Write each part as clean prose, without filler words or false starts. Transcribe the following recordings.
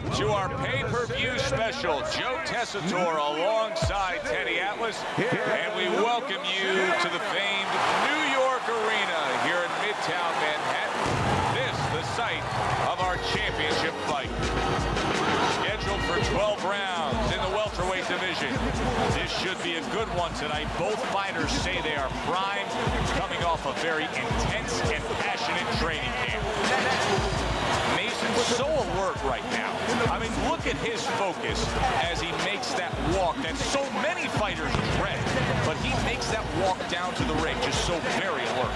welcome to our pay-per-view special. Joe Tessitore alongside Teddy Atlas, and we welcome you to the famed New York Arena here in Midtown Manhattan. This, the site of our championship fight. Scheduled for 12 rounds in the welterweight division. This should be a good one tonight. Both fighters say they are primed, coming off a very intense and passionate training camp. Mason's so alert right now. I mean, look at his focus as he makes that walk that so many fighters dread. But he makes that walk down to the ring just so very alert.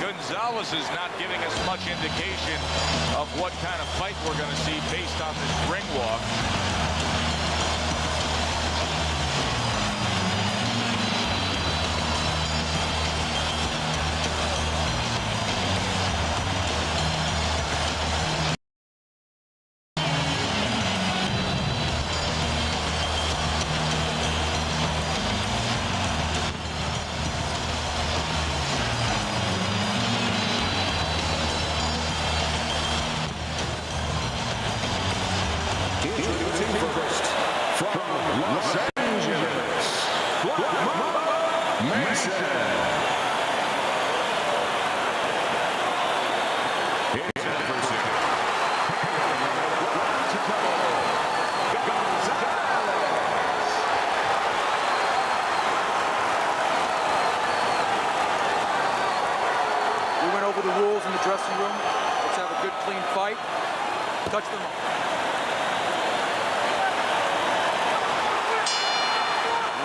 Gonzalez is not giving us much indication of what kind of fight we're going to see based on this ring walk. The rules in the dressing room. Let's have a good, clean fight. Touch them up.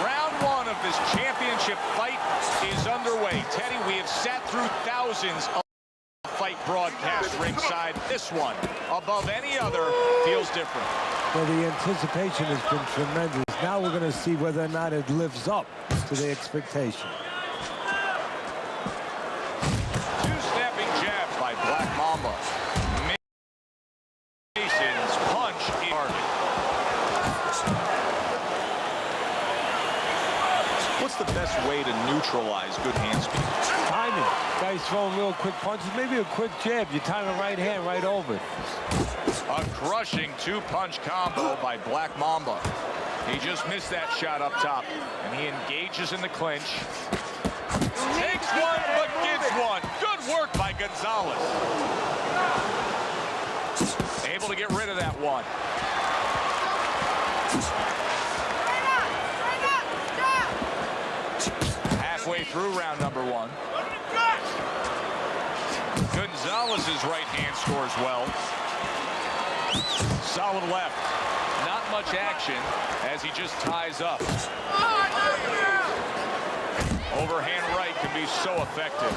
Round one of this championship fight is underway. Teddy, we have sat through thousands of fight broadcasts ringside. This one, above any other, feels different. Well, the anticipation has been tremendous. Now we're going to see whether or not it lives up to the expectation. Black Mamba. Mason's punch in target. What's the best way to neutralize good hand speed? Timing. Guys throwing real quick punches, maybe a quick jab. You time the right hand right over it. A crushing two-punch combo by Black Mamba. He just missed that shot up top, and he engages in the clinch. Takes one, but gets one. Good work by Gonzalez. Able to get rid of that one. Halfway through round number one. Gonzalez's right hand scores well. Solid left. Not much action as he just ties up. Overhand right can be so effective.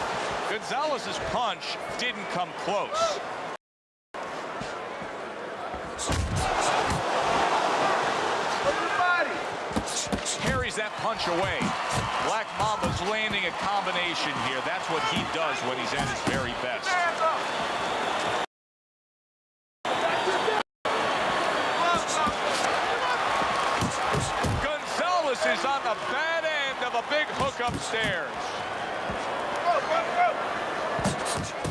Gonzalez's punch didn't come close. Carries that punch away. Black Mamba's landing a combination here. That's what he does when he's at his very best. Gonzalez is on the bad end of a big hook upstairs.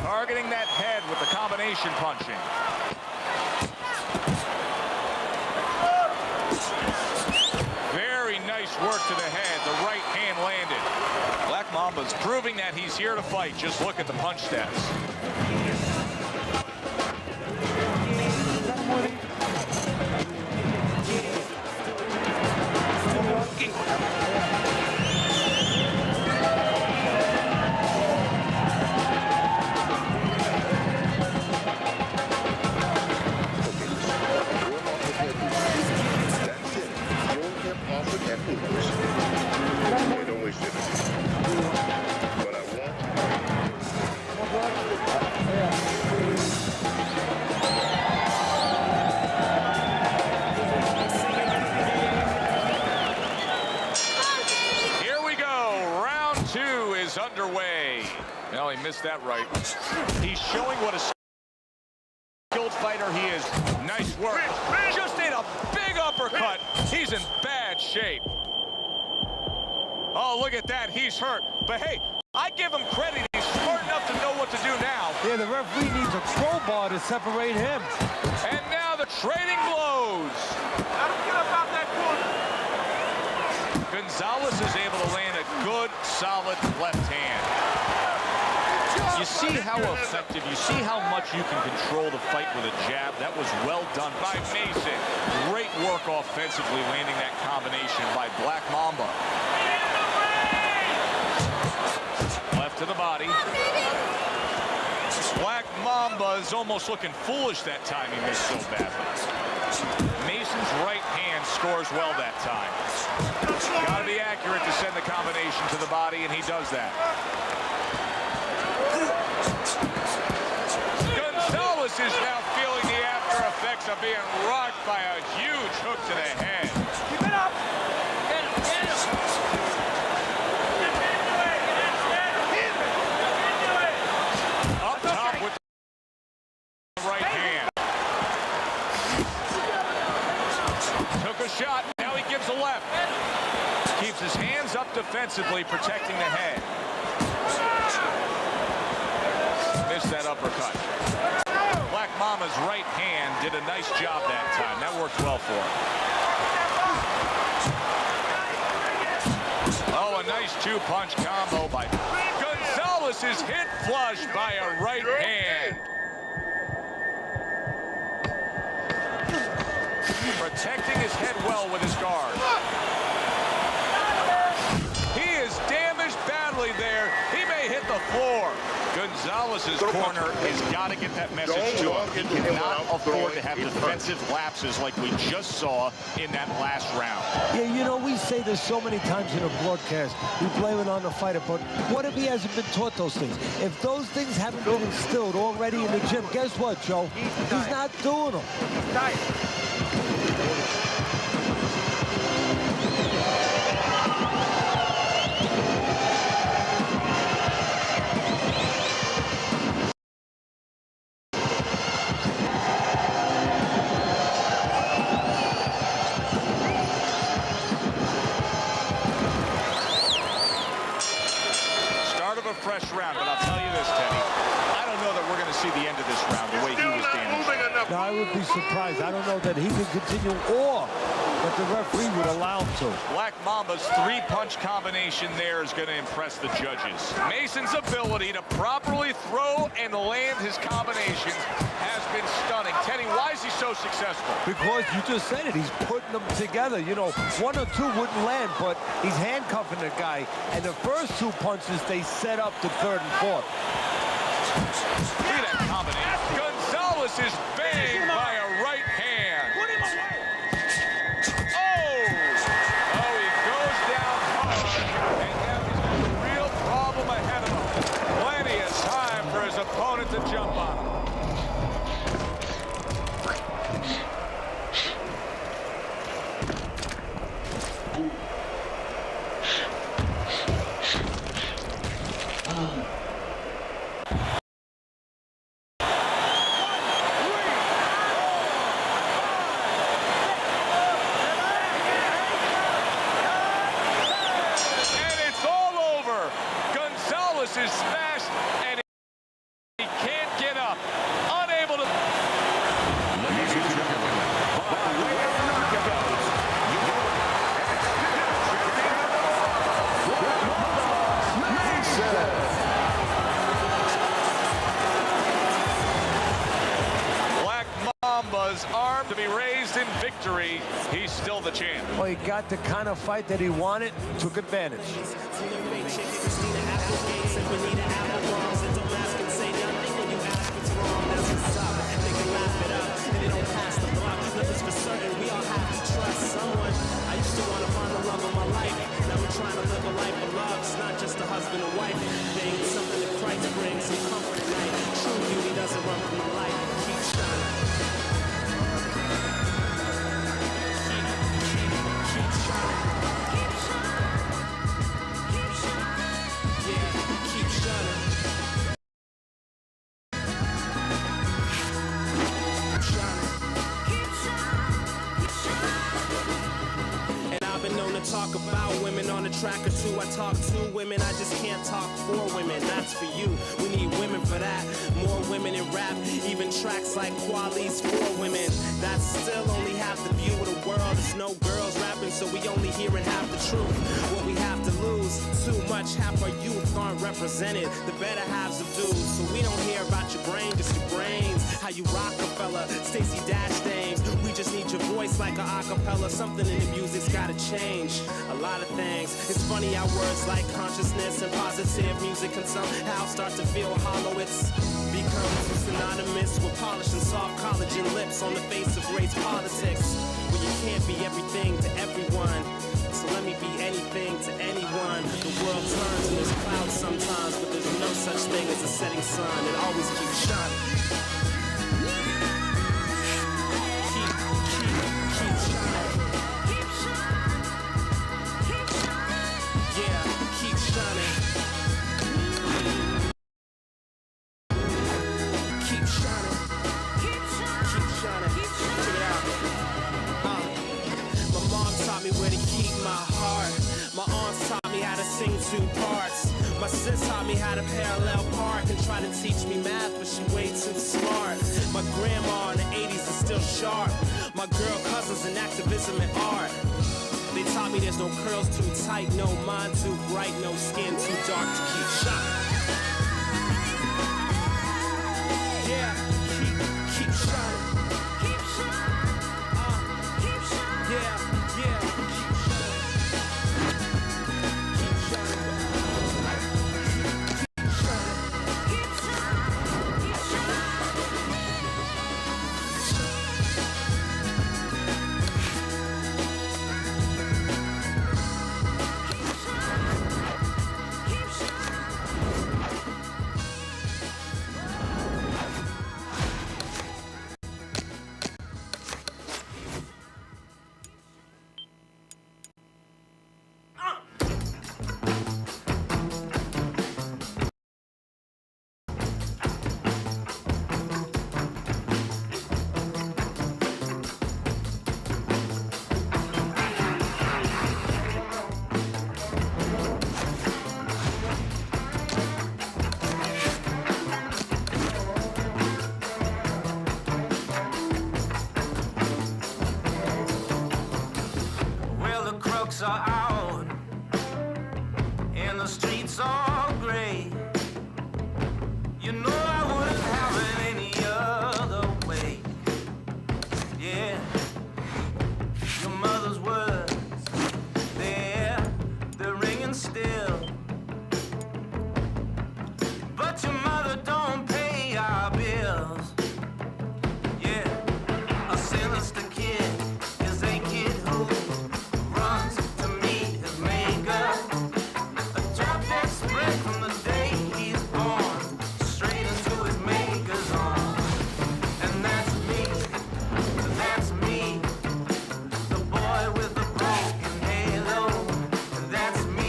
Targeting that head with the combination punching. Very nice work to the head. The right hand landed. Black Mamba's proving that he's here to fight. Just look at the punch stats. Is underway. Well, he missed that right. He's showing what a skilled fighter he is. Nice work. Just ate a big uppercut. uppercut. He's in bad shape. Oh, look at that. He's hurt. But hey, I give him credit. He's smart enough to know what to do now. Yeah, the referee needs a crowbar to separate him. And now the trading blows. Let him get up out that corner. Gonzalez is able to land a good, solid left hand. You see how effective, you see how much you can control the fight with a jab. That was well done by Mason. Great work offensively, landing that combination by Black Mamba. Left to the body. Black Mamba is almost looking foolish that time. He missed so badly. Mason's right hand scores well that time. Got to be accurate to send the combination to the body, and he does that. Gonzalez is now feeling the after effects of being rocked by a huge hook to the head. Keep it up. Up top with the right hand. Took a shot, now he gives a left. Keeps his hands up defensively, protecting the head. Missed that uppercut. Black Mama's right hand did a nice job that time. That worked well for him. Oh, a nice two-punch combo by Gonzalez is hit flush by a right hand. Protecting his head well with his guard. He is damaged badly there. He may hit the floor. Gonzalez's corner has got to get that message to him. He cannot afford to have defensive lapses like we just saw in that last round. Yeah, you know, we say this so many times in a broadcast. We blame it on the fighter, but what if he hasn't been taught those things? If those things haven't been instilled already in the gym, guess what, Joe? He's not doing them. Fresh round, but I'll tell you this, Teddy. I don't know that we're going to see the end of this round the way he was damaged. No, I would be surprised. I don't know that he could continue or that the referee would allow him to. Black Mamba's three-punch combination there is going to impress the judges. Mason's ability to properly throw and land his combinations has been stunning. Teddy, why is he so successful? Because you just said it. He's putting them together. You know, one or two wouldn't land, but he's handcuffing the guy. And the first two punches, they set up the third and fourth. Look at that combination. Gonzalez is banged by a right hand. Put him away. Oh, he goes down hard. And now he's got a real problem ahead of him. Plenty of time for his opponent to jump on him. Is smashed and he can't get up. Unable to. Ladies and gentlemen, by way of knockouts, Black Mamba's arm to be raised in victory. He's still the champ. Well, he got the kind of fight that he wanted, took advantage. I talk to women, I just can't talk for women. That's for you. We need women for that. More women in rap, even tracks like Quali's for women. That's still only half the view of the world. It's no girls rapping, so we only hearing half the truth. What we have to lose, too much, half our youth aren't represented. The better halves of dudes, so we don't hear about your brain, just your brains. How you Rockefeller, Stacey Dash names. We just need your voice like a acapella. Something in the music's gotta change. A lot of things. It's funny how words like consciousness and positive music can somehow start to feel hollow. It's become too synonymous with polishing soft collagen lips on the face of race politics. Where you can't be everything to everyone. So let me be anything to anyone. The world turns and there's clouds sometimes, but there's no such thing as a setting sun. It always keeps shining. Keep shining. Yeah, keep shining. Keep shining. Keep shining. Check it out. My mom taught me where to keep my heart. My aunts taught me how to sing two parts. My sis taught me how to parallel park and try to teach me math, but she way too smart. My grandma in the 80s is still sharp. My girl cousins in activism and art. They taught me there's no curls too tight, no mind too bright, no skin too dark to keep shining. Yeah, keep shining. Keep shining. Keep shining. Yeah, keep shining. Keep shining. Keep shining. Keep shining. Keep shining. Are out and the streets are gray. You know I wouldn't have it any other way. Yeah, your mother's words, they're ringing still. But your mother don't pay our bills. Yeah, a sinister kid is a kid who runs to meet his maker. A drop dead spread from the day he's born, straight into his maker's arms. And that's me, the boy with the broken halo. And that's me.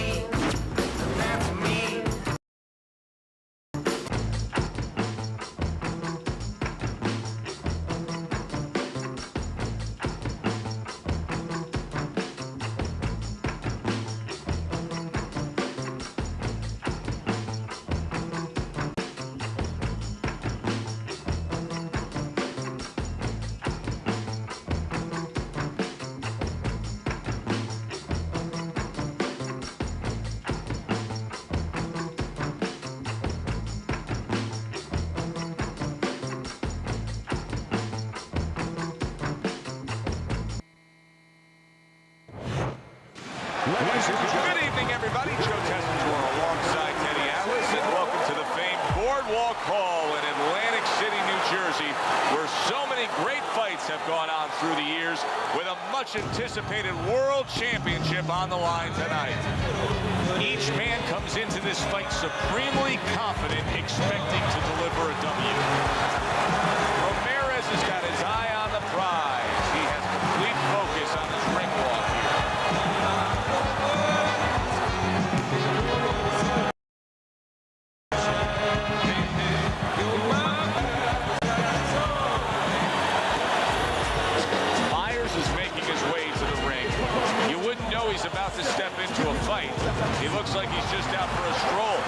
Good evening, everybody. Joe Tessitore alongside Teddy Atlas, and welcome to the famed Boardwalk Hall in Atlantic City, New Jersey, where so many great fights have gone on through the years, with a much-anticipated World Championship on the line tonight. Each man comes into this fight supremely confident, expecting to deliver a W. Ramirez has got his eye on the prize. He has complete focus on his ring walk here. Myers is making his way to the ring. You wouldn't know he's about to step into a fight. He looks looks like he's just out for a stroll.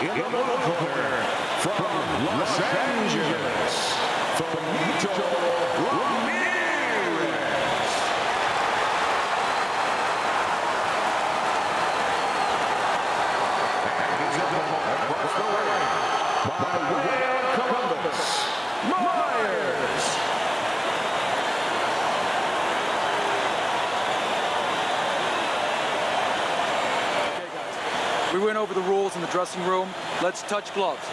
In the corner from Los Angeles, Ramirez. And he's at the ball across the way by way of Columbus, Myers. We went over the rules in the dressing room. Let's touch gloves.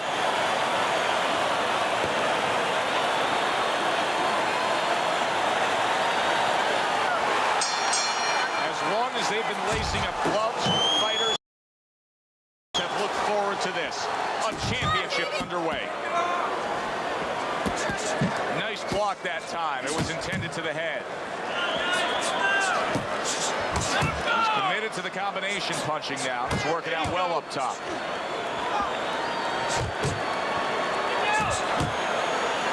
As long as they've been lacing up gloves, fighters have looked forward to this. A championship underway. Nice block that time. It was intended to the head. He's committed to the combination punching now. It's working out well up top.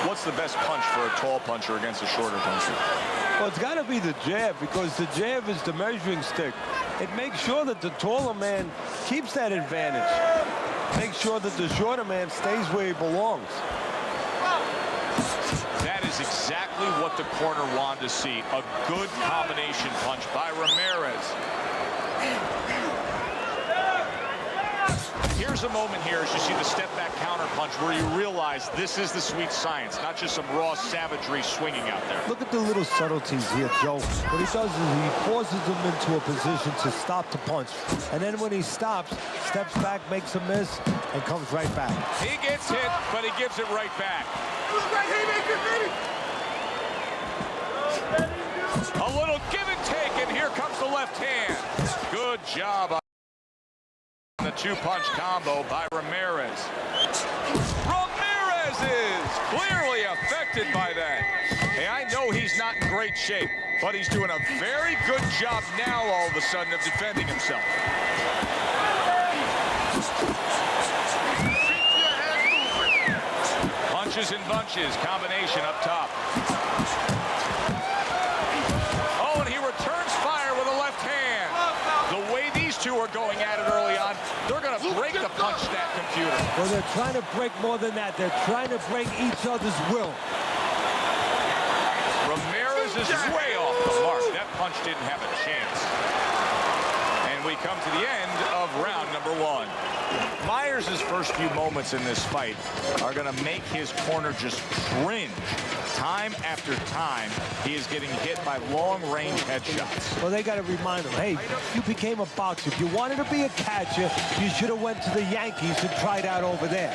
What's the best punch for a tall puncher against a shorter puncher? Well, it's got to be the jab, because the jab is the measuring stick. It makes sure that the taller man keeps that advantage. Makes sure that the shorter man stays where he belongs. That is exactly what the corner wanted to see. A good combination punch by Ramirez. Here's a moment here as you see the step-back counter punch where you realize this is the sweet science, not just some raw savagery swinging out there. Look at the little subtleties here, Joe. What he does is he forces him into a position to stop the punch. And then when he stops, steps back, makes a miss, and comes right back. He gets hit, but he gives it right back. A little give and take, and here comes the left hand. Good job on the two-punch combo by Ramirez. Ramirez is clearly affected by that. Hey, I know he's not in great shape, but he's doing a very good job now all of a sudden of defending himself. Punches and bunches, combination up top. Oh, and he returns fire with a left hand. The way these two are going at it early on, they're going to break the punch stat computer. Well, they're trying to break more than that. They're trying to break each other's will. Ramirez is way off the mark. That punch didn't have a chance. And we come to the end of round number one. Myers' first few moments in this fight are going to make his corner just cringe. Time after time, he is getting hit by long-range headshots. Well, they got to remind him, hey, you became a boxer. If you wanted to be a catcher, you should have went to the Yankees and tried out over there.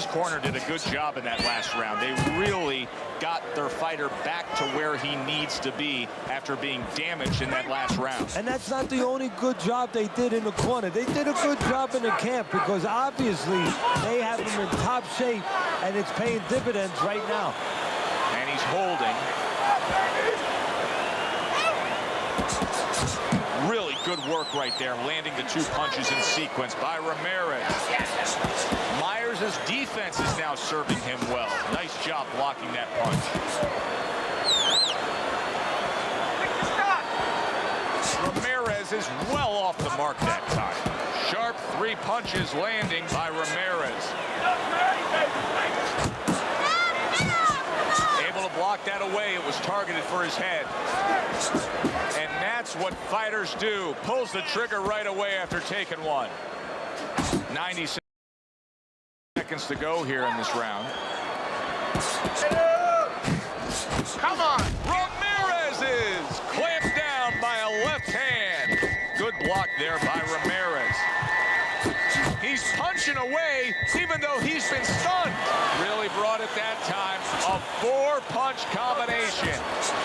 Corner did a good job in that last round. They really got their fighter back to where he needs to be after being damaged in that last round. And that's not the only good job they did in the corner. They did a good job in the camp because obviously they have him in top shape and it's paying dividends right now. And he's holding. Really good work right there, landing the two punches in sequence by Ramirez. Myers' defense is now serving him well. Nice job blocking that punch. Ramirez is well off the mark that time. Sharp three punches landing by Ramirez. Able to block that away. It was targeted for his head. And that's what fighters do. Pulls the trigger right away after taking one. 90 seconds to go here in this round. Come on! Ramirez is clamped down by a left hand. Good block there by Ramirez. He's punching away, even though he's been stunned. Really brought it that time. A 4-punch combination.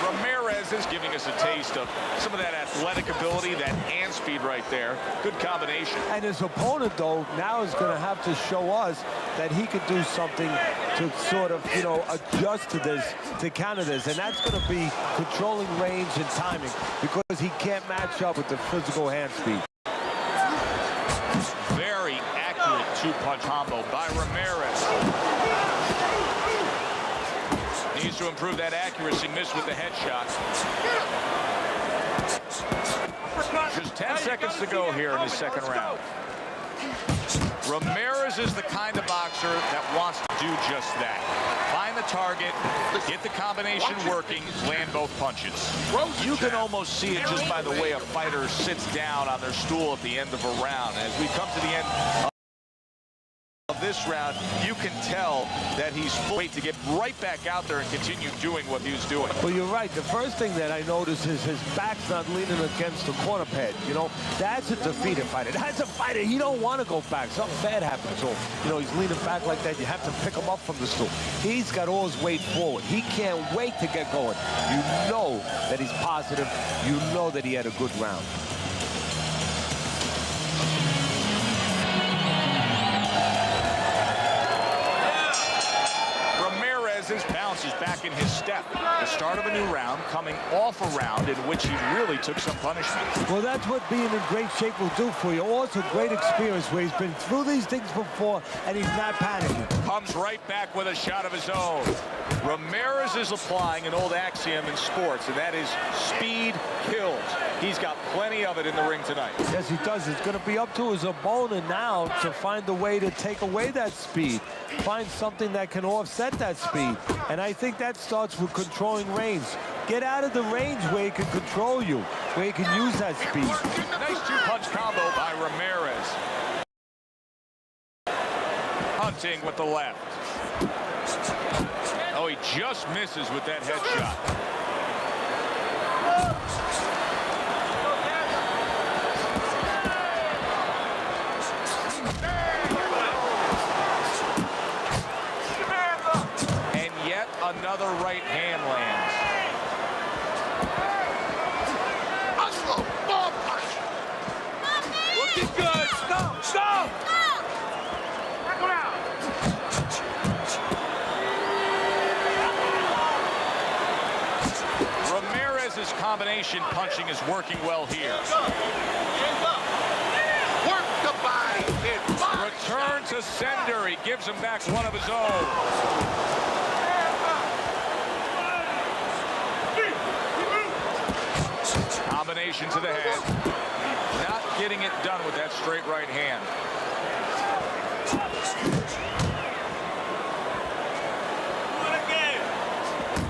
Ramirez is giving us a taste of some of that athletic ability, that hand speed right there. Good combination. And his opponent, though, now is going to have to show us that he could do something to sort of, you know, adjust to this, to counter this. And that's going to be controlling range and timing, because he can't match up with the physical hand speed. Very accurate 2-punch combo by Ramirez. Needs to improve that accuracy. Missed with the headshot. Just 10 seconds to go here in the second round. Ramirez is the kind of boxer that wants to do just that. Find the target, get the combination working, land both punches. You can almost see it just by the way a fighter sits down on their stool at the end of a round. As we come to the end of this round, you can tell that he's wait to get right back out there and continue doing what he was doing. Well, you're right. The first thing that I notice is his back's not leaning against the corner pad. You know, that's a defeated fighter. That's a fighter. He don't want to go back. Something bad happens to him. You know, he's leaning back like that. You have to pick him up from the stool. He's got all his weight forward. He can't wait to get going. You know that he's positive. You know that he had a good round. His bounce is back in his step. The start of a new round, coming off a round in which he really took some punishment. Well, that's what being in great shape will do for you. Also, great experience where he's been through these things before and he's not panicking. Comes right back with a shot of his own. Ramirez is applying an old axiom in sports, and that is speed kills. He's got plenty of it in the ring tonight. Yes, he does. It's going to be up to his opponent now to find a way to take away that speed. Find something that can offset that speed. And I think that starts with controlling range. Get out of the range where he can control you, where he can use that speed. Nice 2-punch combo by Ramirez. Hunting with the left. Oh, he just misses with that headshot. Another right hand lands. Looking good. Stop! Stop! Back around. Ramirez's combination punching is working well here. Work the body. Return to sender. He gives him back one of his own. Combination to the head. Not getting it done with that straight right hand.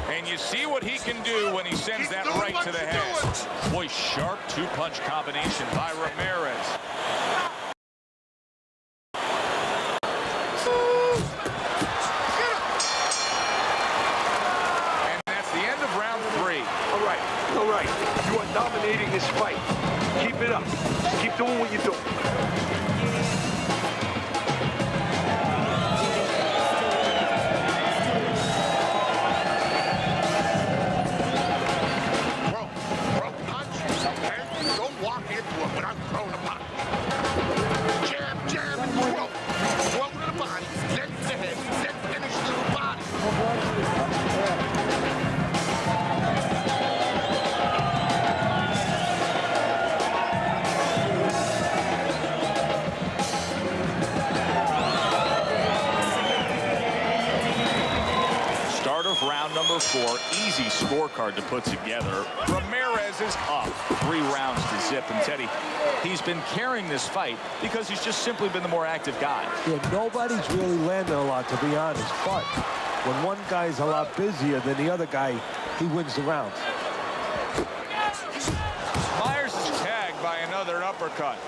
And you see what he can do when he sends that right to the head. Boy, sharp 2-punch combination by Ramirez. And that's the end of round 3. All right. You are dominating this fight. Keep it up. Keep doing what you're doing. Bro, punch, okay? Don't walk into it without throwing a punch. Jab, and throw. Throw to the body, then to the head, then finish to the body. Round number 4, easy scorecard to put together. Ramirez is up 3 rounds to zip. And Teddy, he's been carrying this fight because he's just simply been the more active guy. Yeah, nobody's really landing a lot, to be honest. But when one guy's a lot busier than the other guy, he wins the round. Myers is tagged by another uppercut.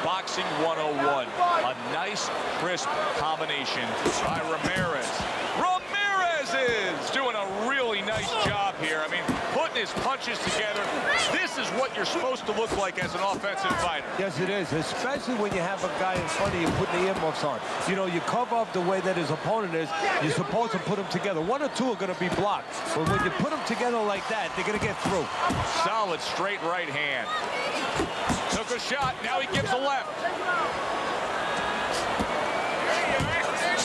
Boxing 101. A nice Nice, crisp combination by Ramirez. Ramirez is doing a really nice job here. I mean, putting his punches together. This is what you're supposed to look like as an offensive fighter. Yes, it is, especially when you have a guy in front of you putting the earmuffs on. You know, you cover up the way that his opponent is. You're supposed to put them together. One or two are going to be blocked. But when you put them together like that, they're going to get through. Solid straight right hand. Took a shot. Now he gives a left.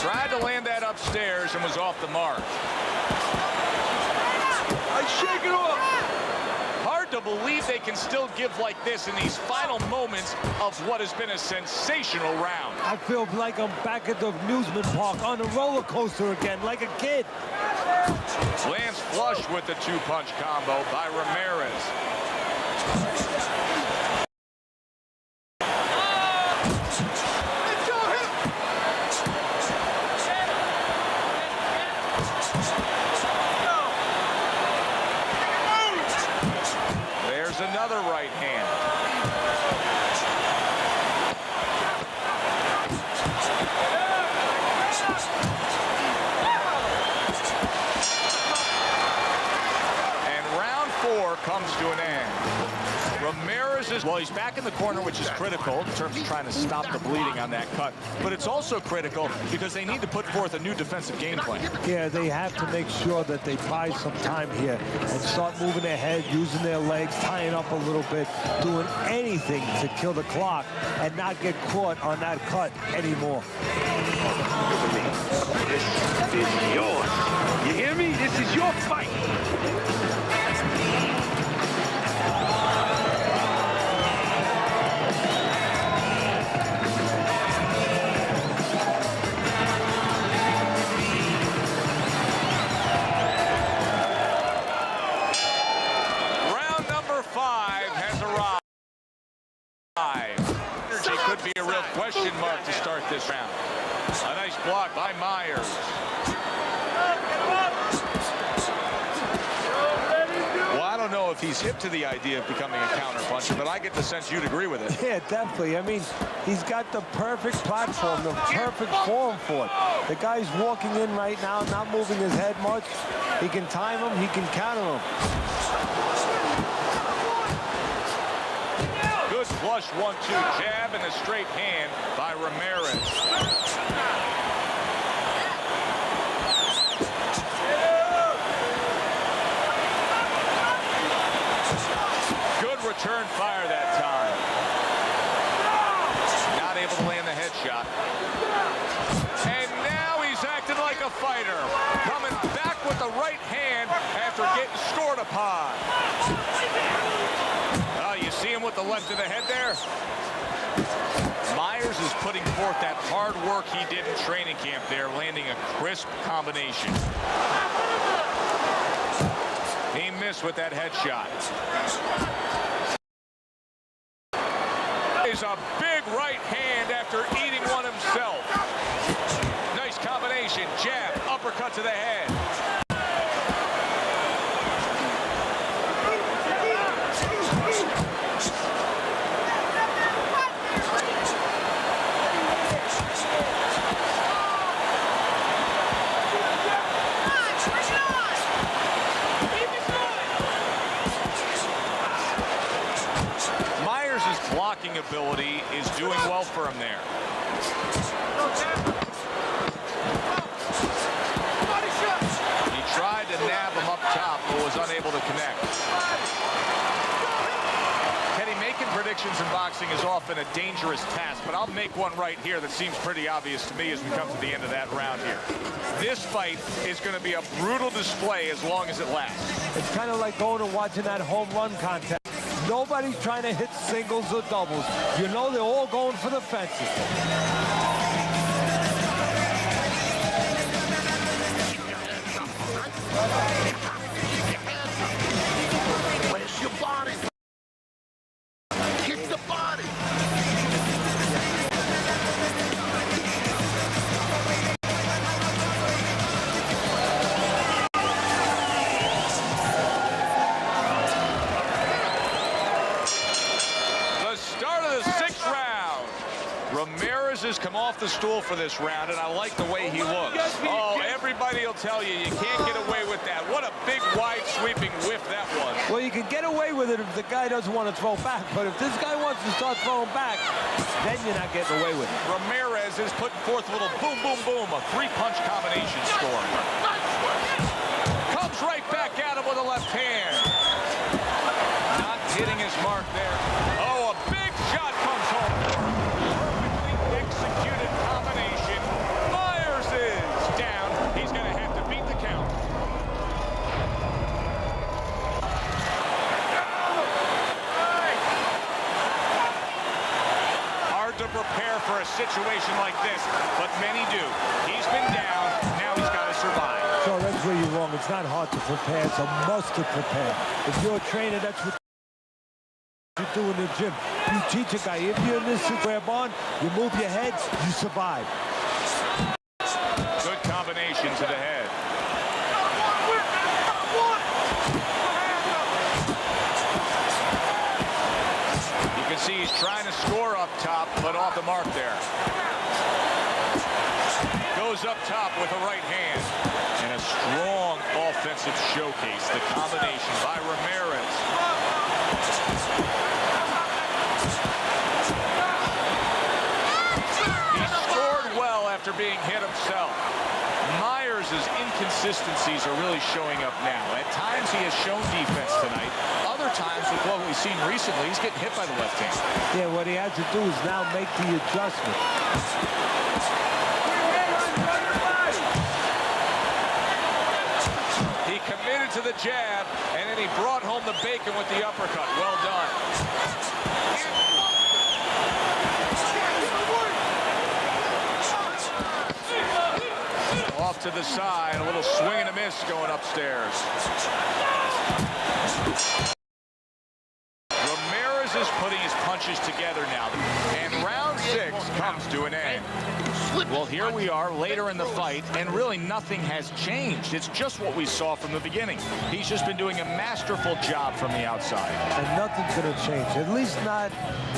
Tried to land that upstairs and was off the mark. I shake it off. Hard to believe they can still give like this in these final moments of what has been a sensational round. I feel like I'm back at the amusement park on the roller coaster again, like a kid. Lands flush with the two-punch combo by Ramirez. Another right hand. And round 4 comes to an end. Ramirez is, well, he's back in the corner, which is critical in terms of trying to stop the bleeding on that cut. But it's also critical because they need to put forth a new defensive game plan. Yeah, they have to make sure that they buy some time here and start moving their head, using their legs, tying up a little bit, doing anything to kill the clock and not get caught on that cut anymore. This is yours. You hear me? This is your fight. Could be a real question mark to start this round. A nice block by Myers. Well, I don't know if he's hip to the idea of becoming a counterpuncher, but I get the sense you'd agree with it. Yeah, definitely. I mean, he's got the perfect platform, the perfect form for it. The guy's walking in right now, not moving his head much. He can time him, he can counter him. Flush 1-2 jab and a straight hand by Ramirez. Good return fire that time. Not able to land the headshot. And now he's acting like a fighter. Coming back with the right hand after getting scored upon. You see him with the left of the head there? Myers is putting forth that hard work he did in training camp there, landing a crisp combination. He missed with that headshot. Is a big right hand after eating one himself. Nice combination, jab, uppercut to the head. Blocking ability is doing well for him there. He tried to nab him up top, but was unable to connect. Kenny, making predictions in boxing is often a dangerous task, but I'll make one right here that seems pretty obvious to me as we come to the end of that round here. This fight is going to be a brutal display as long as it lasts. It's kind of like going and watching that home run contest. Nobody's trying to hit singles or doubles. You know they're all going for the fences. Where's your body? Kick the body. Ramirez is come off the stool for this round, and I like the way he looks. Oh, everybody will tell you, you can't get away with that. What a big, wide, sweeping whiff that was. Well, you can get away with it if the guy doesn't want to throw back, but if this guy wants to start throwing back, then you're not getting away with it. Ramirez is putting forth a little boom, boom, boom, a three-punch combination score. Comes right back at him with a left hand. Not hitting his mark there. Oh, a big shot comes home for him. Perfectly executed combination. Myers is down. He's going to have to beat the count. Hard to prepare for a situation like this, but many do. He's been down. Now he's got to survive. So that's where you're wrong. It's not hard to prepare. It's a must to prepare. If you're a trainer, that's what you do in the gym. You teach a guy, if you're in this grab on, you move your head, you survive. Good combination to the head. You can see he's trying to score up top, but off the mark there. Goes up top with a right hand. And a strong offensive showcase. The combination by Ramirez. He scored well after being hit himself. Myers' inconsistencies are really showing up now. At times he has shown defense tonight. Other times, with what we've seen recently, he's getting hit by the left hand. Yeah, what he had to do is now make the adjustment. He committed to the jab, and then he brought home the bacon with the uppercut. Well done. Off to the side, a little swing and a miss going upstairs. Ramirez is putting his punches together now, and round 6 comes to an end. Well, here we are later in the fight, and really nothing has changed. It's just what we saw from the beginning. He's just been doing a masterful job from the outside. And nothing's going to change, at least not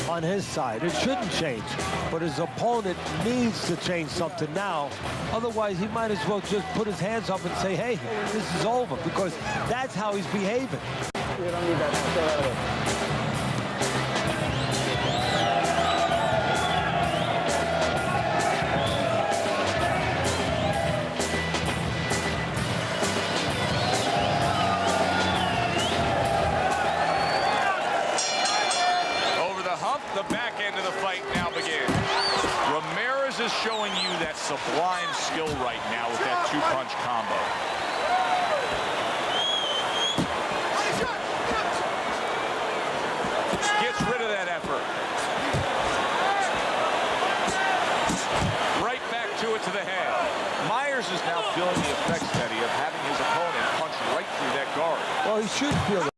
on his side. It shouldn't change, but his opponent needs to change something now. Otherwise, he might as well just put his hands up and say, hey, this is over, because that's how he's behaving. You don't need that. Throw that away. The back end of the fight now begins. Ramirez is showing you that sublime skill right now with that two-punch combo. Gets rid of that effort. Right back to it to the head. Myers is now feeling the effects, Teddy, of having his opponent punch right through that guard. Well, he should feel it.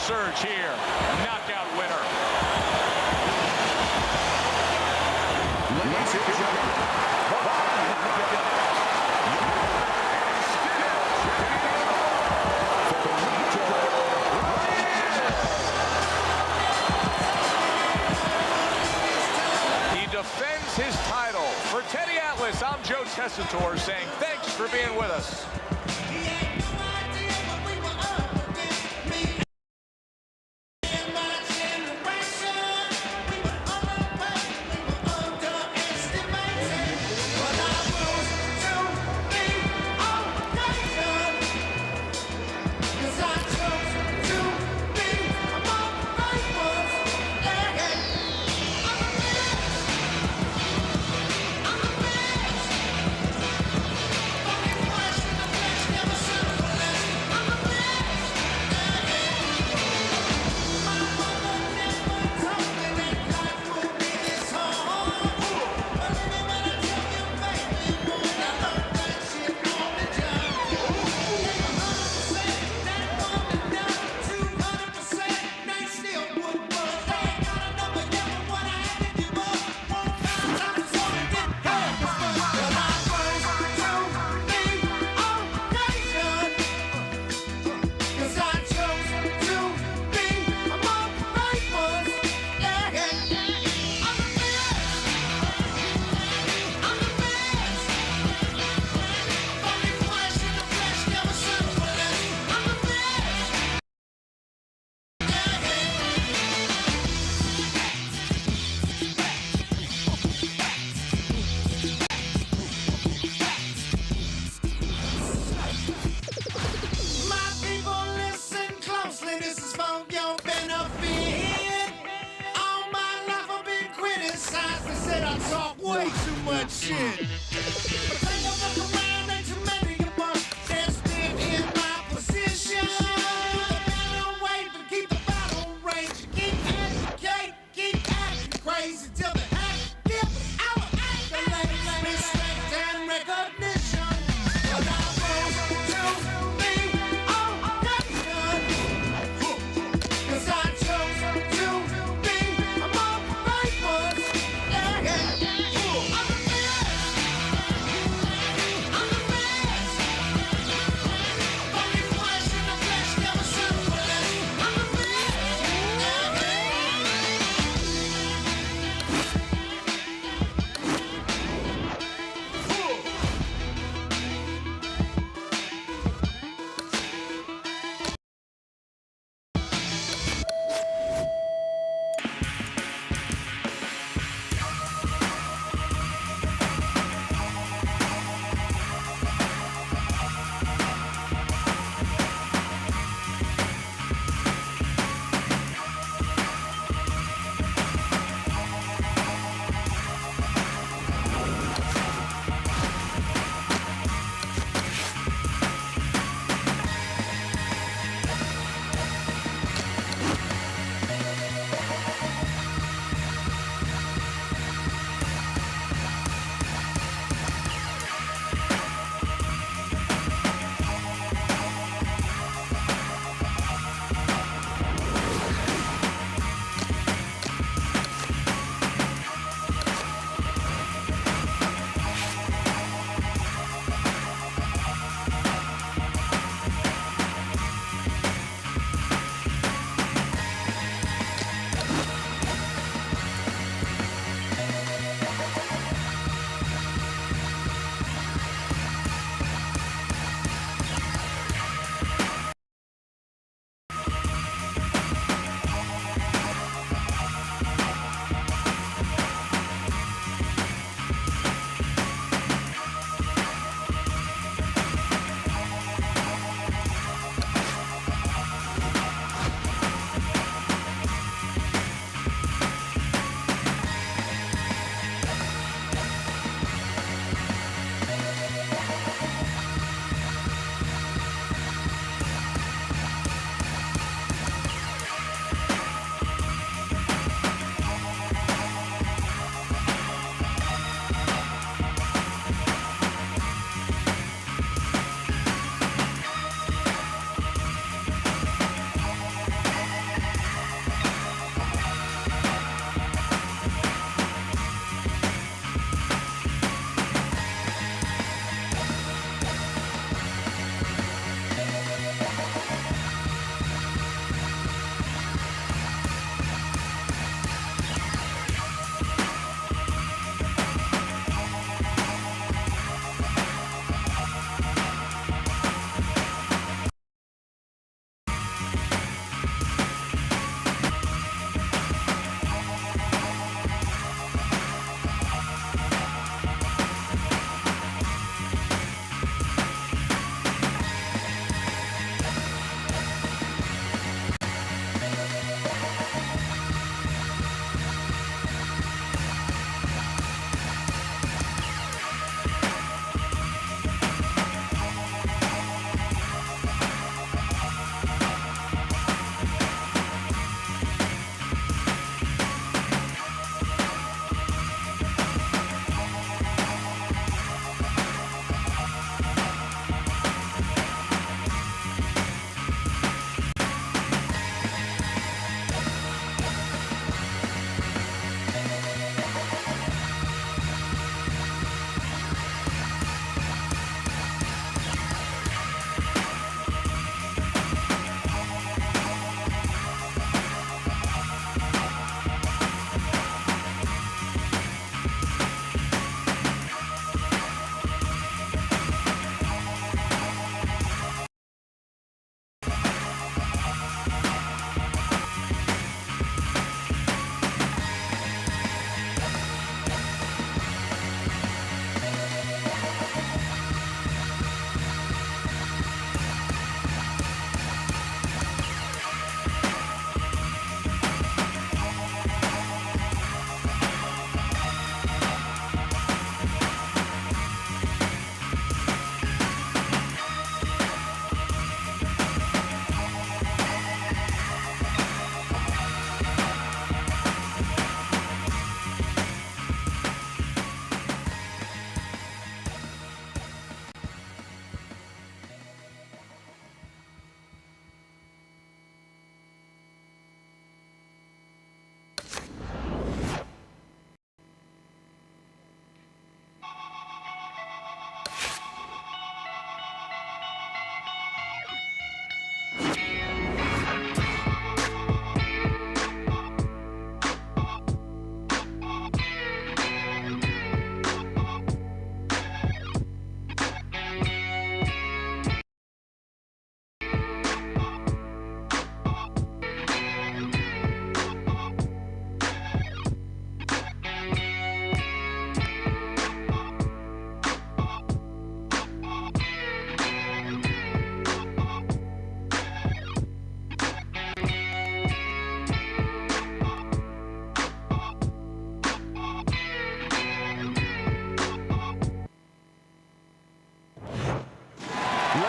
Surge here. Knockout winner. He defends his title. For Teddy Atlas, I'm Joe Tessitore saying thanks for being with us.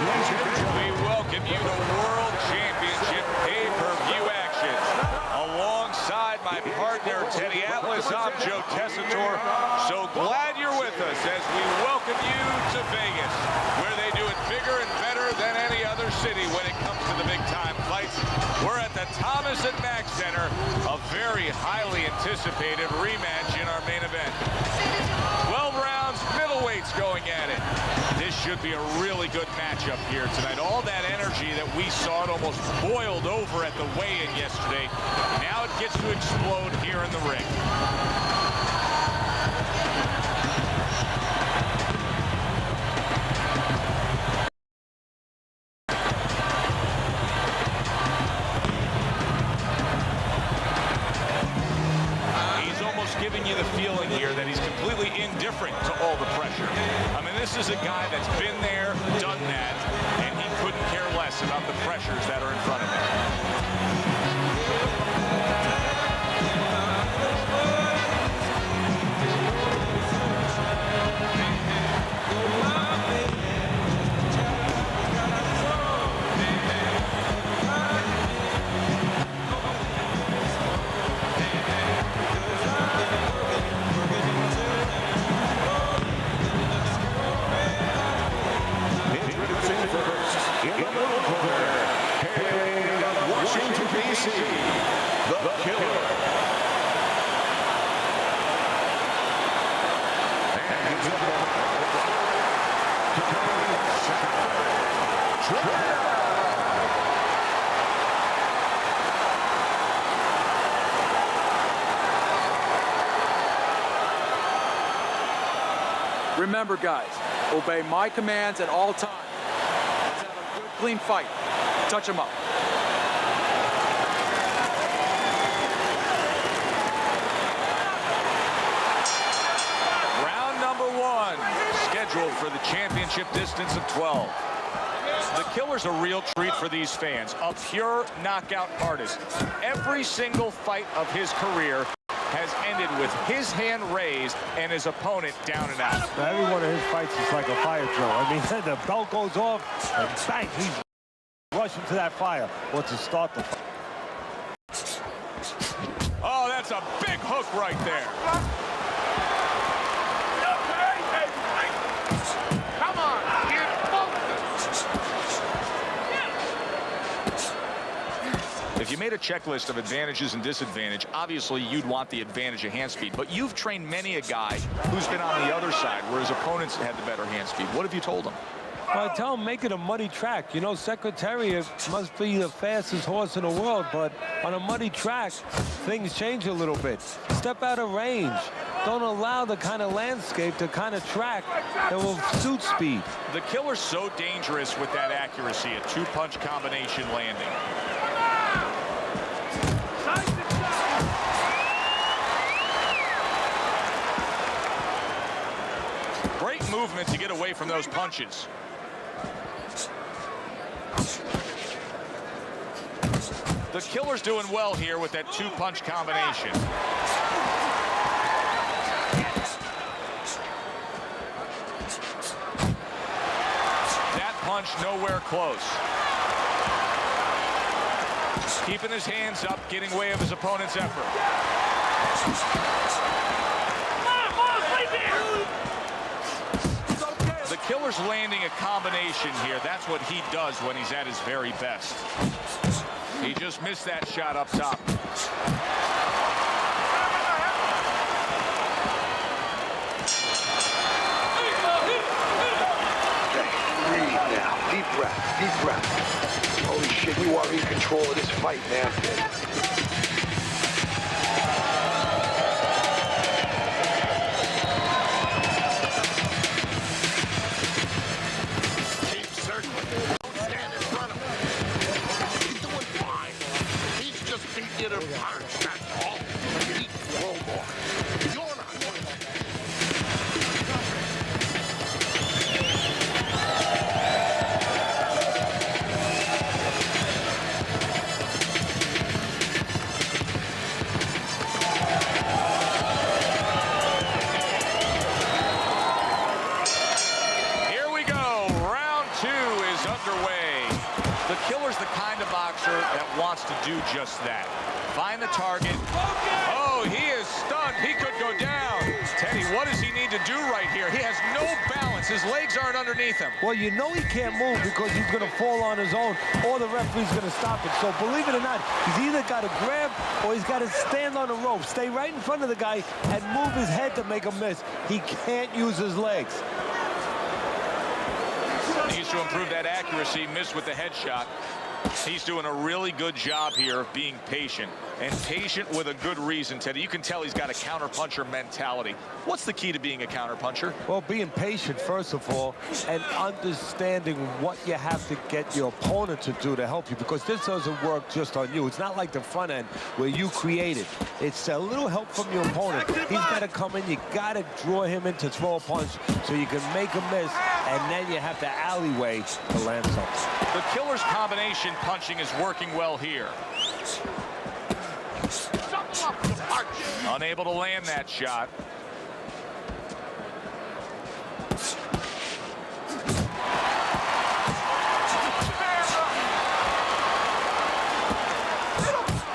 We welcome you to World Championship pay-per-view action. Alongside my partner, Teddy Atlas, I'm Joe Tessitore. So glad you're with us as we welcome you to Vegas, where they do it bigger and better than any other city when it comes to the big-time fights. We're at the Thomas & Mack Center, a very highly anticipated rematch in our main event. 12 rounds, middleweights going at it. This should be a really good matchup here tonight. All that energy that we saw, it almost boiled over at the weigh-in yesterday. Now it gets to explode here in the ring. Giving you the feeling here that he's completely indifferent to all the pressure. I mean, this is a guy that's been there, done that, and he couldn't care less about the pressures that are in front of him. Remember, guys, obey my commands at all times. Let's have a good, clean fight. Touch him up. Round number one, scheduled for the championship distance of 12. The Killer's a real treat for these fans, a pure knockout artist. Every single fight of his career has ended with his hand raised and his opponent down and out. Now, every one of his fights is like a fire drill. I mean, the belt goes off, and bang, he's rushing to that fire. What's to start the fight? Oh, that's a big hook right there. Come on, get If you made a checklist of advantages and disadvantage, obviously you'd want the advantage of hand speed. But you've trained many a guy who's been on the other side where his opponents had the better hand speed. What have you told him? Well, I tell him, make it a muddy track. You know, Secretariat must be the fastest horse in the world, but on a muddy track, things change a little bit. Step out of range. Don't allow the kind of landscape, the kind of track that will suit speed. The Killer's so dangerous with that accuracy, a two-punch combination landing. Great movement to get away from those punches. The Killer's doing well here with that two-punch combination. That punch nowhere close. Keeping his hands up, getting away of his opponent's effort. The Killer's landing a combination here. That's what he does when he's at his very best. He just missed that shot up top. Breathe now. Deep breath. Deep breath. Holy shit, you are in control of this fight, man. Get a punch, that's all. Eat roll more. You're not going to. The killer's the kind of boxer that wants to do just that. Find the target. Oh, he is stunned. He could go down. Teddy, what does he need to do right here? He has no balance. His legs aren't underneath him. Well, you know he can't move because he's going to fall on his own, or the referee's going to stop it. So believe it or not, he's either got to grab or he's got to stand on the rope, stay right in front of the guy, and move his head to make a miss. He can't use his legs. He needs to improve that accuracy. Missed with the headshot. He's doing a really good job here of being patient, and patient with a good reason, Teddy. You can tell he's got a counterpuncher mentality. What's the key to being a counterpuncher? Well, being patient, first of all, and understanding what you have to get your opponent to do to help you, because this doesn't work just on you. It's not like the front end where you create it. It's a little help from your opponent. He's got to come in. You got to draw him in to throw a punch so you can make a miss, and then you have the alleyway to land something. The killer's combination punching is working well here. Unable to land that shot.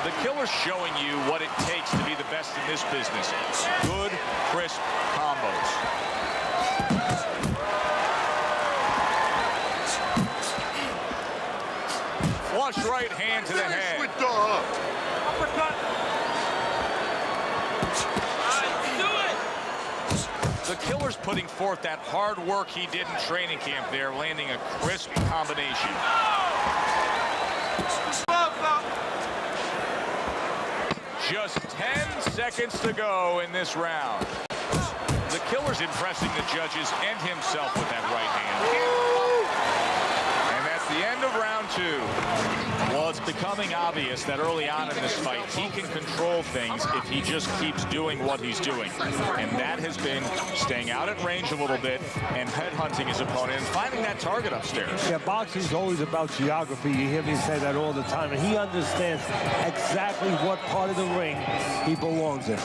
The killer's showing you what it takes to be the best in this business. Good, crisp combos. Flush right hand to the head. The killer's putting forth that hard work he did in training camp there, landing a crisp combination. Just 10 seconds to go in this round. The killer's impressing the judges and himself with that right hand. And that's the end of round 2. Well, it's becoming obvious that early on in this fight, he can control things if he just keeps doing what he's doing. And that has been staying out at range a little bit and headhunting his opponent and finding that target upstairs. Yeah, boxing is always about geography. You hear me say that all the time. And he understands exactly what part of the ring he belongs in.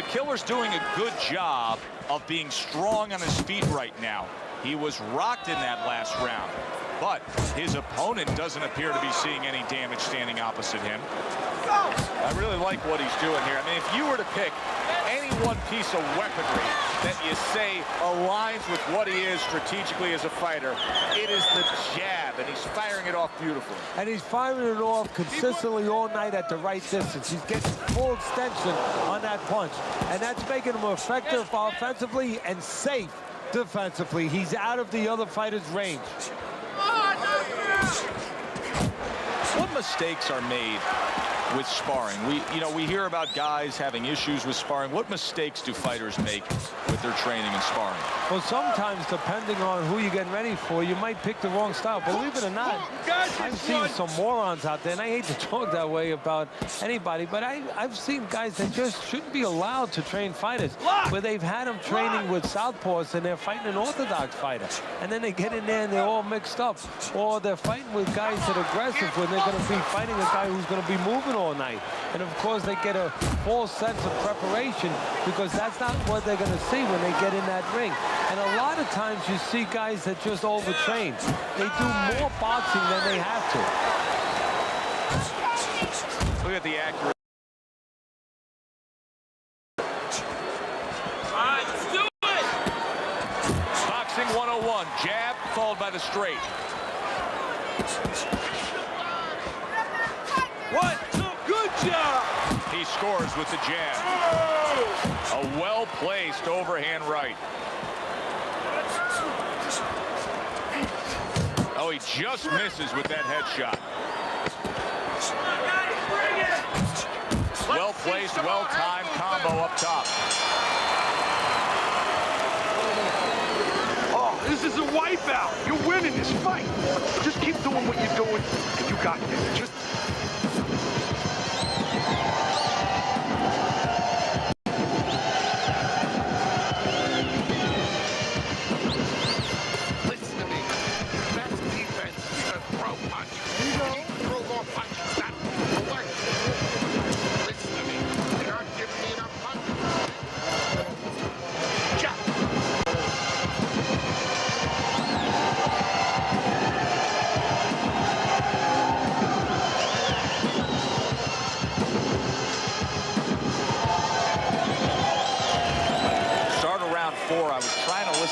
Killer's doing a good job of being strong on his feet right now. He was rocked in that last round, but his opponent doesn't appear to be seeing any damage standing opposite him. I really like what he's doing here. I mean, if you were to pick any one piece of weaponry that you say aligns with what he is strategically as a fighter, it is the jab, and he's firing it off beautifully. And he's firing it off consistently all night at the right distance. He's getting full extension on that punch, and that's making him effective offensively and safe defensively. He's out of the other fighter's range. What mistakes are made with sparring? We hear about guys having issues with sparring. What mistakes do fighters make with their training and sparring? Well, sometimes, depending on who you're getting ready for, you might pick the wrong style. Believe it or not, I've seen some morons out there, and I hate to talk that way about anybody, but I've seen guys that just shouldn't be allowed to train fighters, where they've had them training with southpaws, and they're fighting an orthodox fighter. And then they get in there, and they're all mixed up. Or they're fighting with guys that are aggressive when they're going to be fighting a guy who's going to be moving all night. And of course they get a false sense of preparation because that's not what they're going to see when they get in that ring. And a lot of times you see guys that just overtrain. They do more boxing than they have to. Look at the accuracy. All right, let's do it. Boxing 101, jab followed by the straight. 1, 2, good job. He scores with the jab. A well-placed overhand right. Oh, he just misses with that headshot. Well-placed, well-timed combo up top. Oh, this is a wipeout. You're winning this fight. Just keep doing what you're doing, and you got this. Just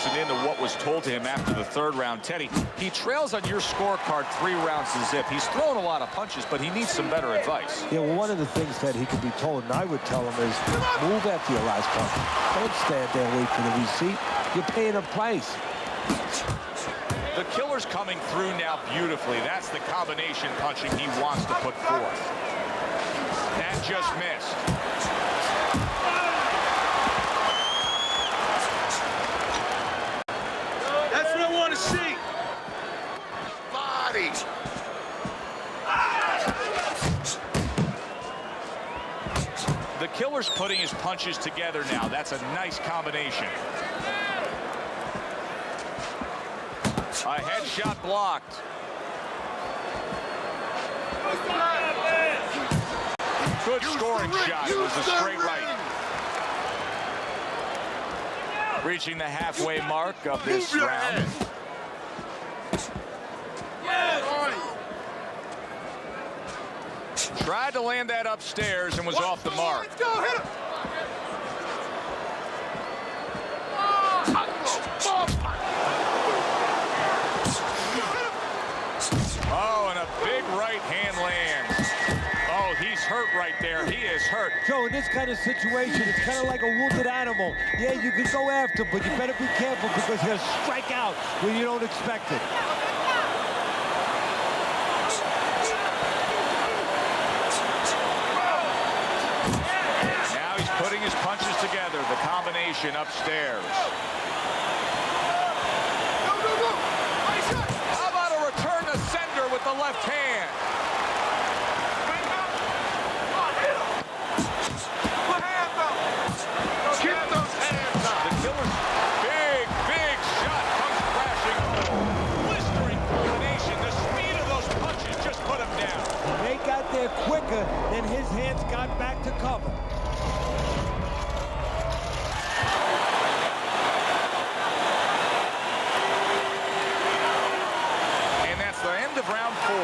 listened in to what was told to him after the third round. Teddy, he trails on your scorecard 3 rounds to zip. He's thrown a lot of punches, but he needs some better advice. Yeah, well, one of the things that he could be told, and I would tell him, is move after your last punch. Don't stand there and wait for the receipt. You're paying a price. The killer's coming through now beautifully. That's the combination punching he wants to put forth. That just missed. That's what I want to see. Body. The killer's putting his punches together now. That's a nice combination. A headshot blocked. Good scoring shot. It was a straight right. Reaching the halfway mark of this round. Tried to land that upstairs and was off the mark. Let's go, hit him. Oh, and a big right hand lands. Oh, he's hurt right there. He is hurt. Joe, in this kind of situation, it's kind of like a wounded animal. Yeah, you can go after him, but you better be careful because he'll strike out when you don't expect it. Now he's putting his punches together. The combination upstairs. How about a return to sender with the left hand? Get those hands up. The killer's big shot comes crashing home. Blistering coordination. The speed of those punches just put him down. They got there quicker than his hands got back to cover. And that's the end of round 4.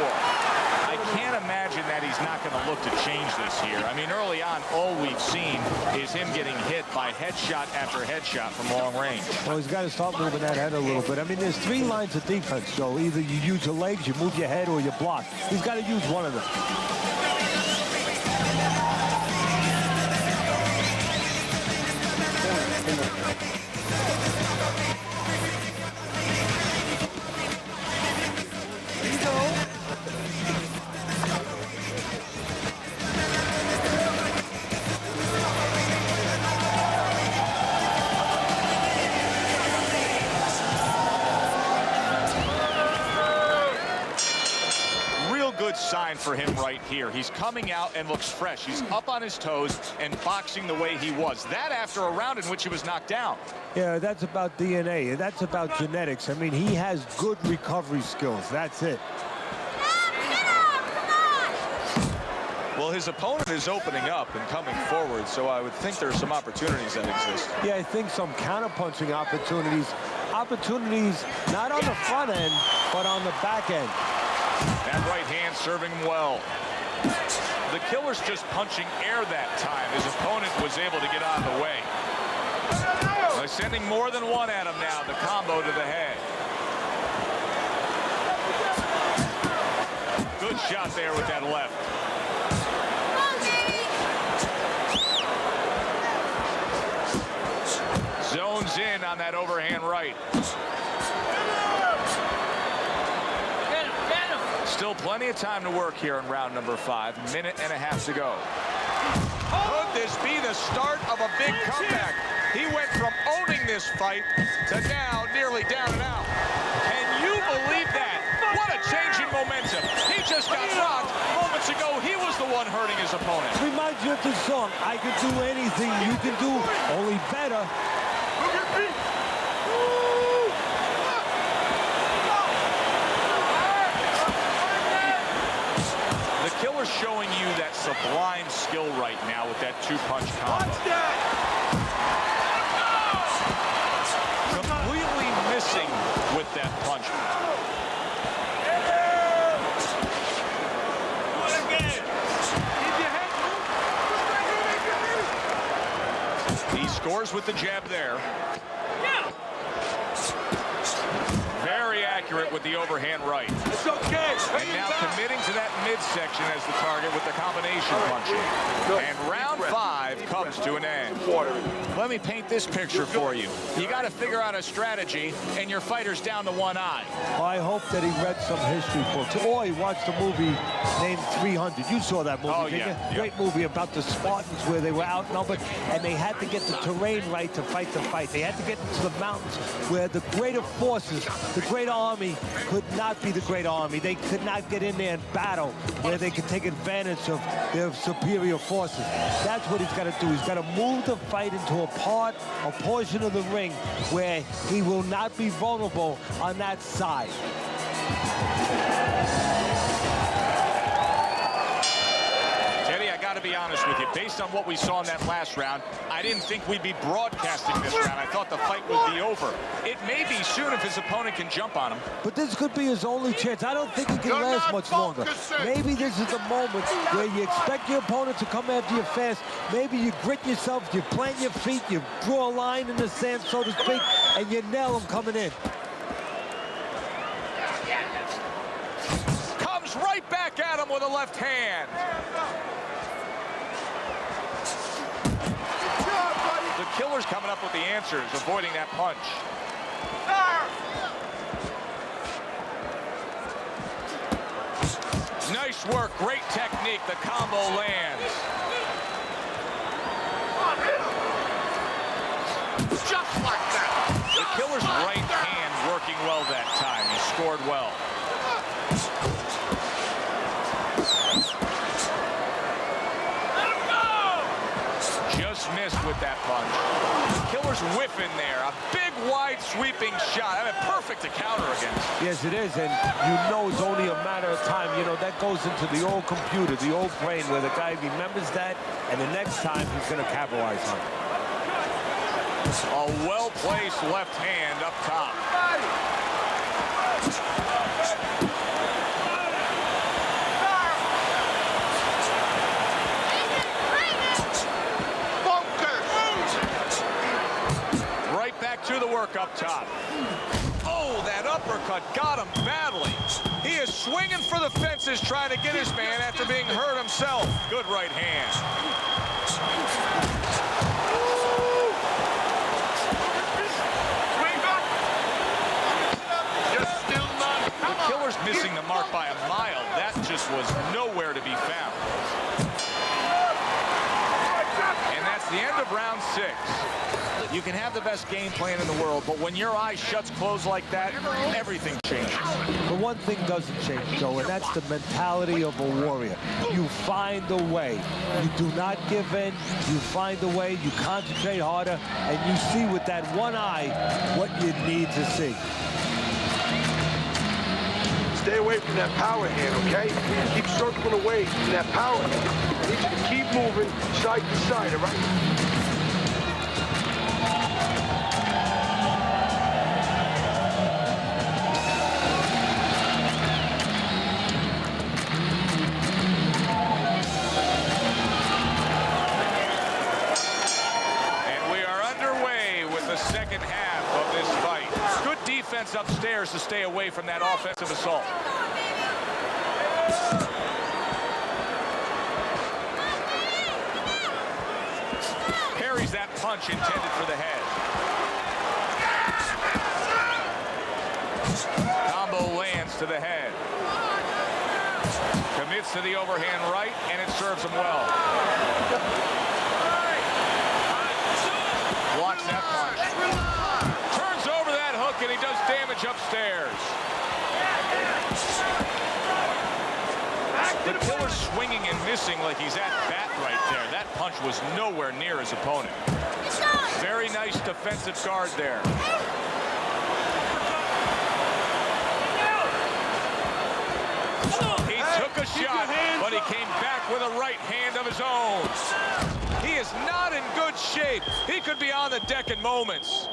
I can't imagine that he's not going to look to change this here. I mean, early on, all we've seen is him getting hit by headshot after headshot from long range. Well, he's got to start moving that head a little bit. I mean, there's 3 lines of defense, Joe. Either you use your legs, you move your head, or you block. He's got to use one of them. Sign for him right here. He's coming out and looks fresh. He's up on his toes and boxing the way he was. That after a round in which he was knocked down. Yeah, that's about DNA. That's about genetics. I mean, he has good recovery skills. That's it. Well, his opponent is opening up and coming forward, so I would think there's some opportunities that exist. Yeah, I think some counter-punching opportunities. Opportunities not on the front end, but on the back end. That right hand serving him well. The killer's just punching air that time. His opponent was able to get out of the way. They're sending more than one at him now. The combo to the head. Good shot there with that left. Zones in on that overhand right. Still plenty of time to work here in round number 5. Minute and a half to go. Could this be the start of a big comeback? He went from owning this fight to now nearly down and out. Can you believe that? What a change in momentum. He just got rocked. Moments ago, he was the one hurting his opponent. Reminds you of the song, I can do anything you can do, only better. Killer's showing you that sublime skill right now with that 2-punch combo. Completely missing with that punch. He scores with the jab there. accurate with the overhand right. It's okay. And now committing to that midsection as the target with the combination punching. And round 5 comes to an end. Let me paint this picture for you. You got to figure out a strategy, and your fighter's down to one eye. I hope that he read some history books, or he watched a movie named 300. You saw that movie, didn't you? Yeah. Great movie about the Spartans where they were outnumbered, and they had to get the terrain right to fight the fight. They had to get into the mountains where the greater forces, the great army, could not be the great army. They could not get in there and battle where they could take advantage of their superior forces. That's what he's got to do. He's got to move the fight into a portion of the ring where he will not be vulnerable on that side. Teddy, I got to be honest with you. Based on what we saw in that last round, I didn't think we'd be broadcasting this round. I thought the fight would be over. It may be soon if his opponent can jump on him. But this could be his only chance. I don't think he can last much longer. Maybe this is the moment where you expect your opponent to come after you fast. Maybe you grit yourself, you plant your feet, you draw a line in the sand, so to speak, and you nail him coming in. Comes right back at him with a left hand. The killer's coming up with the answers, avoiding that punch. Nice work, great technique. The combo lands. Just like that. The killer's right hand working well that time. He scored well. Just missed with that punch. Killer's whiffing there. A big, wide, sweeping shot. I mean, perfect to counter against. Yes, it is, and you know it's only a matter of time. You know, that goes into the old computer, the old brain, where the guy remembers that, and the next time he's going to capitalize on it. A well-placed left hand up top. Right back to the work up top. Oh, that uppercut got him badly. He is swinging for the fences, trying to get his man after being hurt himself. Good right hand. The killer's missing the mark by a mile. That just was nowhere to be found. And that's the end of round 6. You can have the best game plan in the world, but when your eye shuts closed like that, everything changes. But one thing doesn't change, Joe, and that's the mentality of a warrior. You find a way. You do not give in. You find a way. You concentrate harder, and you see with that one eye what you need to see. Stay away from that power hand, okay? Keep circling away from that power hand. I need you to keep moving side to side, all right? Second half of this fight. Good defense upstairs to stay away from that offensive assault. Parries that punch intended for the head. Combo lands to the head. Commits to the overhand right, and it serves him well. Blocks that punch. Turns over that hook, and he does damage upstairs. The killer's swinging and missing like he's at bat right there. That punch was nowhere near his opponent. Very nice defensive guard there. He took a shot, but he came back with a right hand of his own. He is not in good shape. He could be on the deck in moments.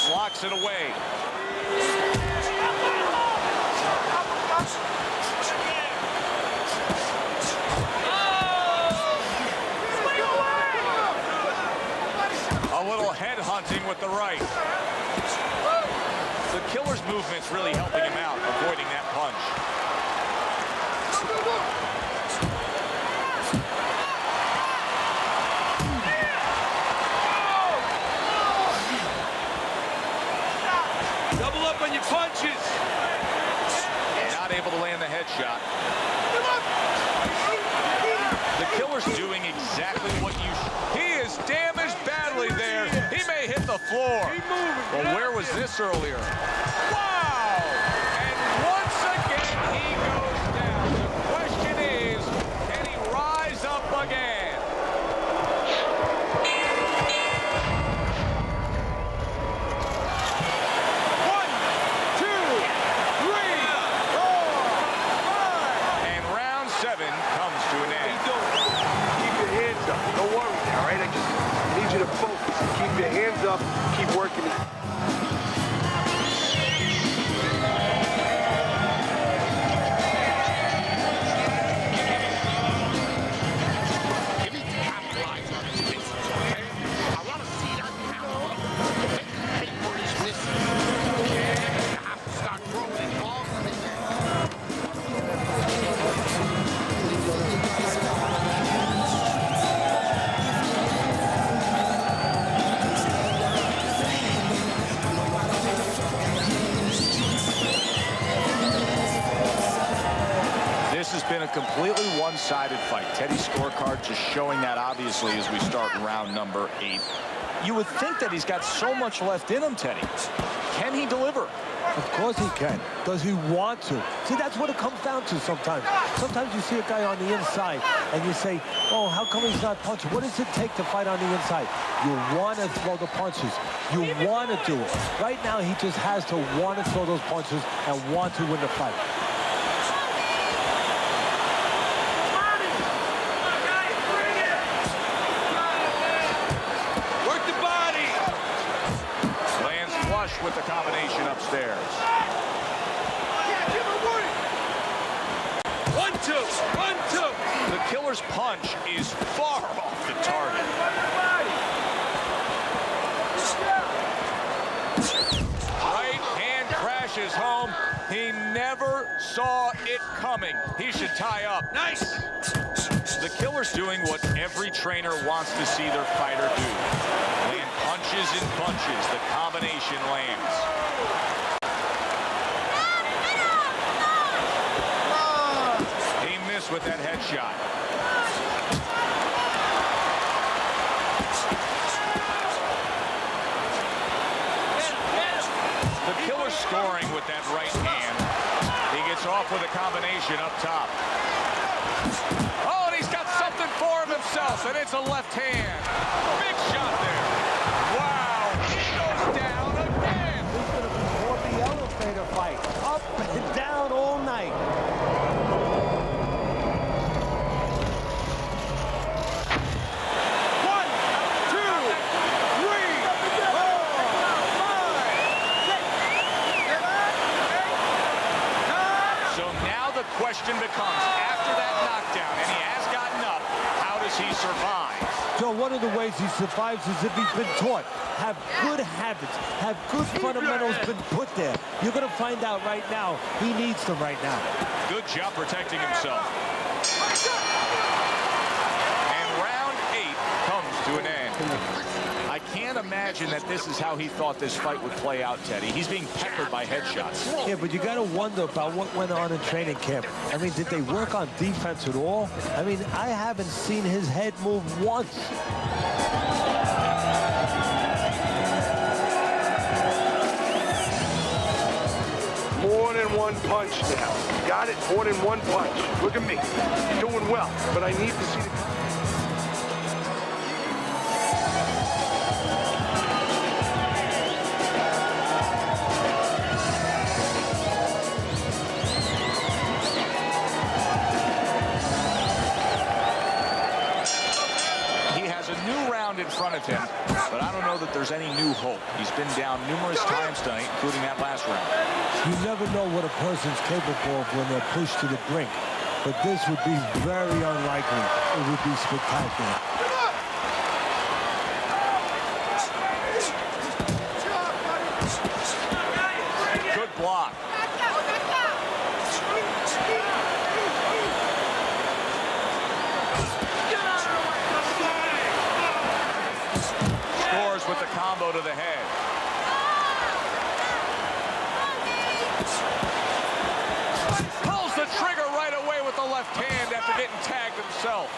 Blocks it away. scoring with the right. The killer's movement's really helping him out, avoiding that punch. Double up on your punches. Not able to land the headshot. The killer's doing exactly what you... He is damaged badly there. He may hit the floor. But where was this earlier? Wow! And once again, he goes down. The question is, can he rise up again? Don't worry now, right? I just need you to focus. Keep your hands up. Keep working it. You need to capitalize on his misses, okay? I want to see that power. Pay for his misses. You have to start throwing balls in his head. This has been a completely one-sided fight. Teddy's scorecard just showing that obviously as we start round number 8. You would think that he's got so much left in him, Teddy. Can he deliver? Of course he can. Does he want to? See, that's what it comes down to sometimes. Sometimes you see a guy on the inside and you say, oh, how come he's not punching? What does it take to fight on the inside? You want to throw the punches. You want to do it. Right now, he just has to want to throw those punches and want to win the fight. With the combination upstairs. 1-2, 1-2. The killer's punch is far off the target. Right hand crashes home. He never saw it coming. He should tie up. Nice. The killer's doing what every trainer wants to see their fighter do. Land punches and punches. The combination lands. He missed with that headshot. The killer's scoring with that right hand. He gets off with a combination up top. Oh, and he's got something for himself, and it's a left hand. Big shot there. Wow, he goes down again. He's going to perform the elevator fight. Up and down all night. Question becomes, after that knockdown, and he has gotten up, how does he survive? So one of the ways he survives is if he's been taught. Have good habits, have good fundamentals been put there. You're going to find out right now, he needs them right now. Good job protecting himself. And round 8 comes to an end. I can't imagine that this is how he thought this fight would play out, Teddy. He's being peppered by headshots. Yeah, but you got to wonder about what went on in training camp. I mean, did they work on defense at all? I mean, I haven't seen his head move once. More than one punch now. Got it? More than one punch. Look at me. Doing well, but I need to see the... In front of him, but I don't know that there's any new hope. He's been down numerous times tonight, including that last round. You never know what a person's capable of when they're pushed to the brink, but this would be very unlikely. It would be spectacular. left hand after getting tagged himself.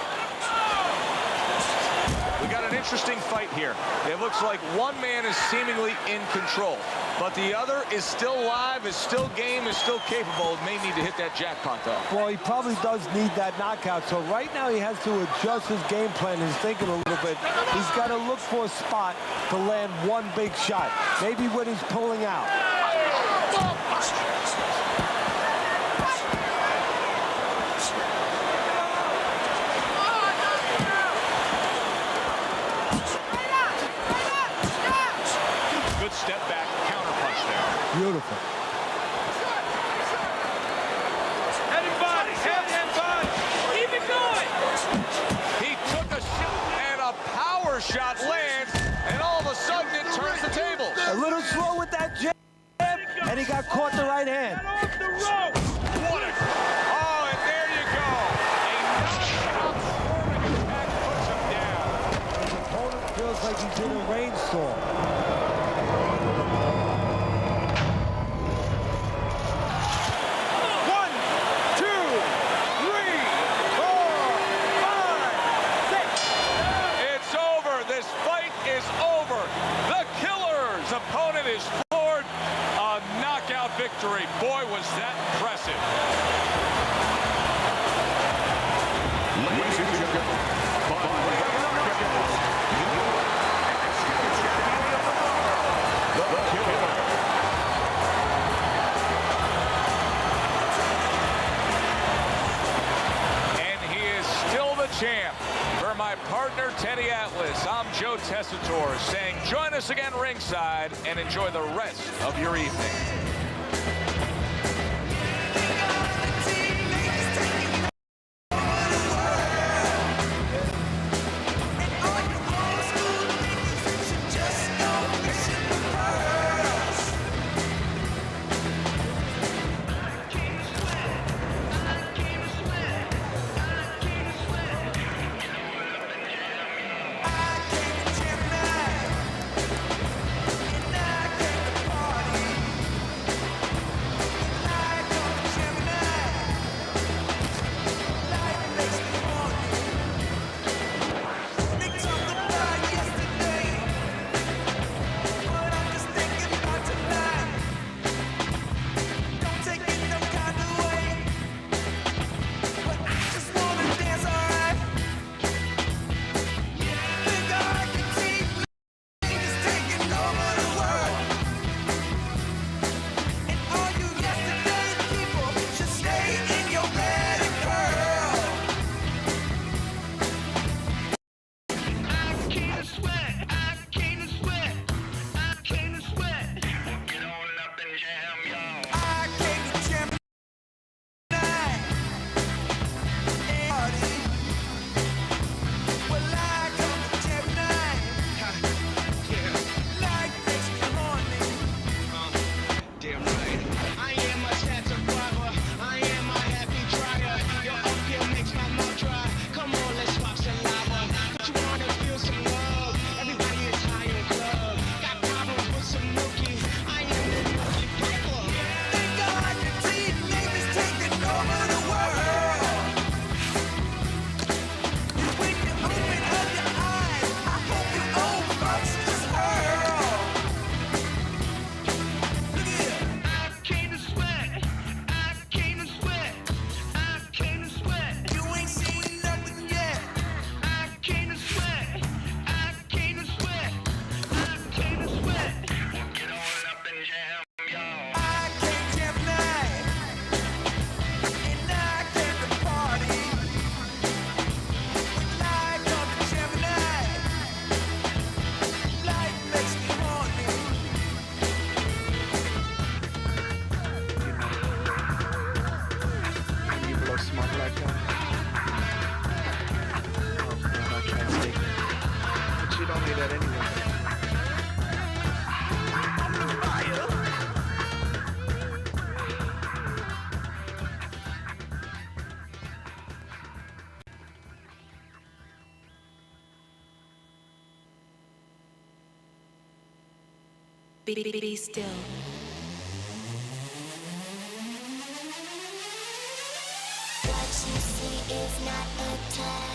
We got an interesting fight here. It looks like one man is seemingly in control, but the other is still live, is still game, is still capable. May need to hit that jackpot, though. Well, he probably does need that knockout. So right now he has to adjust his game plan, his thinking a little bit. He's got to look for a spot to land one big shot. Maybe when he's pulling out. Step back, counter punch there. Beautiful. Head and body, head and body. Keep it going. He took a shot and a power shot lands, and all of a sudden it turns the tables. A little slow with that jab, and he got caught in the right hand. What a... Oh, and there you go. A knockout swarming attack puts him down. His opponent feels like he's in a rainstorm. Opponent is floored. A knockout victory. Boy, was that impressive. Ladies and gentlemen, and he is still the champ. For my partner, Teddy Atlas, I'm Joe Tessitore saying join us again ringside and enjoy the rest of your evening. Be still. Watch you It's not the time.